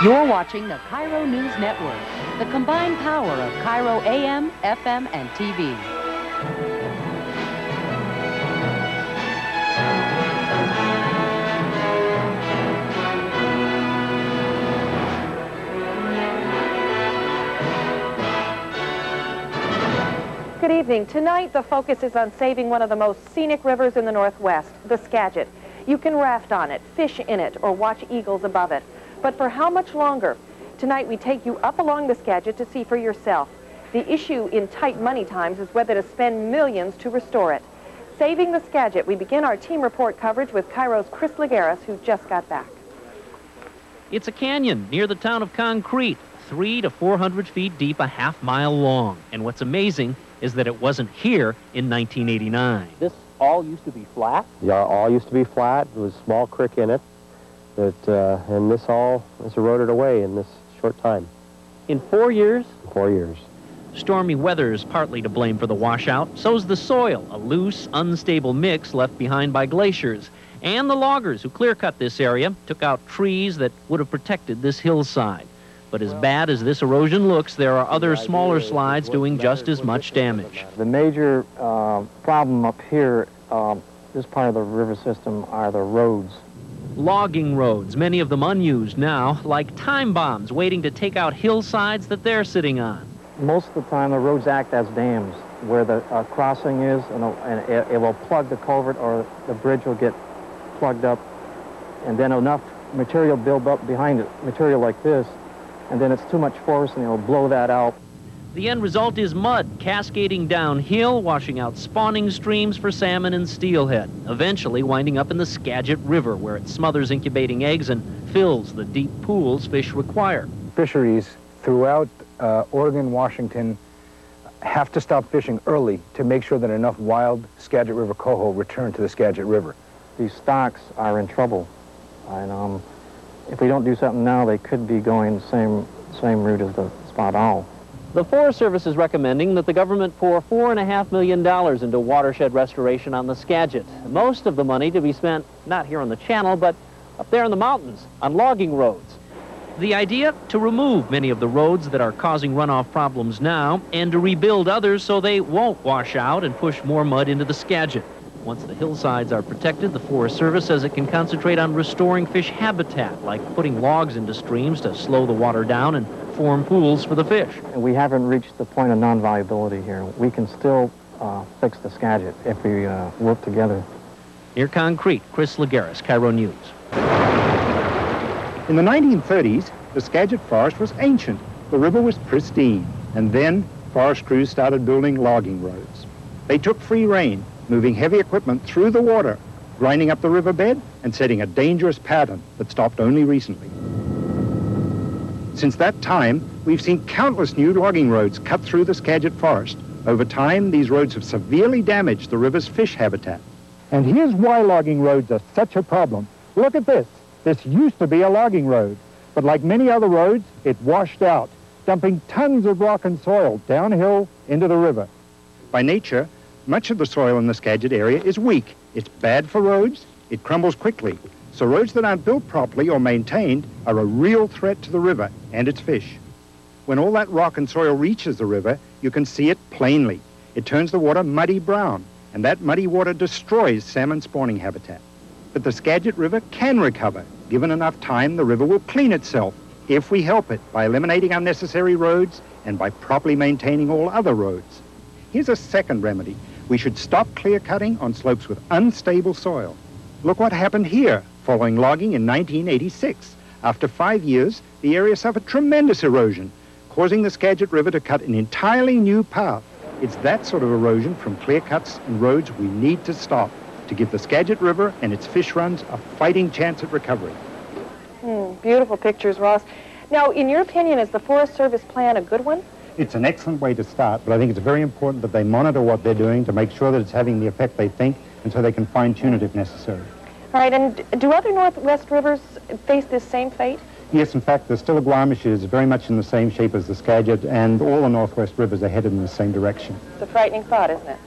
You're watching the KIRO News Network, the combined power of KIRO AM, FM, and TV. Good evening. Tonight, the focus is on saving one of the most scenic rivers in the Northwest, the Skagit. You can raft on it, fish in it, or watch eagles above it. But for how much longer? Tonight, we take you up along the Skagit to see for yourself. The issue in tight money times is whether to spend millions to restore it. Saving the Skagit, we begin our team report coverage with KIRO's Chris Lagares, who just got back. It's a canyon near the town of Concrete, 300 to 400 feet deep, a half-mile long. And what's amazing is that it wasn't here in 1989. This all used to be flat? Yeah, all used to be flat. There was a small creek in it. And this all is eroded away in this short time. In 4 years? 4 years. Stormy weather is partly to blame for the washout. So's the soil, a loose, unstable mix left behind by glaciers. And the loggers who clear-cut this area took out trees that would have protected this hillside. But as bad as this erosion looks, there are other smaller slides doing just as much damage. The major problem up here, this part of the river system, are the roads. Logging roads, many of them unused now, like time bombs waiting to take out hillsides that they're sitting on. Most of the time, the roads act as dams, where the crossing is, and it will plug the culvert, or the bridge will get plugged up, and then enough material build up behind it, material like this, and then it's too much force and it'll blow that out. The end result is mud cascading downhill, washing out spawning streams for salmon and steelhead, eventually winding up in the Skagit River, where it smothers incubating eggs and fills the deep pools fish require. Fisheries throughout Oregon, Washington have to stop fishing early to make sure that enough wild Skagit River coho return to the Skagit River. These stocks are in trouble, and if we don't do something now, they could be going the same route as the spot owl. The Forest Service is recommending that the government pour $4.5 million into watershed restoration on the Skagit. Most of the money to be spent not here on the channel, but up there in the mountains on logging roads. The idea, to remove many of the roads that are causing runoff problems now and to rebuild others so they won't wash out and push more mud into the Skagit. Once the hillsides are protected, the Forest Service says it can concentrate on restoring fish habitat, like putting logs into streams to slow the water down and form pools for the fish. We haven't reached the point of non-viability here. We can still fix the Skagit if we work together. Near Concrete, Chris Lagares, KIRO News. In the 1930s, the Skagit forest was ancient. The river was pristine. And then forest crews started building logging roads. They took free rein, moving heavy equipment through the water, grinding up the riverbed and setting a dangerous pattern that stopped only recently. Since that time, we've seen countless new logging roads cut through the Skagit forest. Over time, these roads have severely damaged the river's fish habitat. And here's why logging roads are such a problem. Look at this. This used to be a logging road, but like many other roads, it washed out, dumping tons of rock and soil downhill into the river. By nature, much of the soil in the Skagit area is weak. It's bad for roads. It crumbles quickly. So roads that aren't built properly or maintained are a real threat to the river and its fish. When all that rock and soil reaches the river, you can see it plainly. It turns the water muddy brown, and that muddy water destroys salmon spawning habitat. But the Skagit River can recover. Given enough time, the river will clean itself, if we help it, by eliminating unnecessary roads and by properly maintaining all other roads. Here's a second remedy. We should stop clear-cutting on slopes with unstable soil. Look what happened here following logging in 1986. After 5 years, the area suffered tremendous erosion, causing the Skagit River to cut an entirely new path. It's that sort of erosion from clear cuts and roads we need to stop to give the Skagit River and its fish runs a fighting chance at recovery. Beautiful pictures, Ross. Now, in your opinion, is the Forest Service plan a good one? It's an excellent way to start, but I think it's very important that they monitor what they're doing to make sure that it's having the effect they think, and so they can fine-tune it if necessary. All right, and do other Northwest rivers face this same fate? Yes, in fact, the Swinomish is very much in the same shape as the Skagit, and all the Northwest rivers are headed in the same direction. It's a frightening thought, isn't it?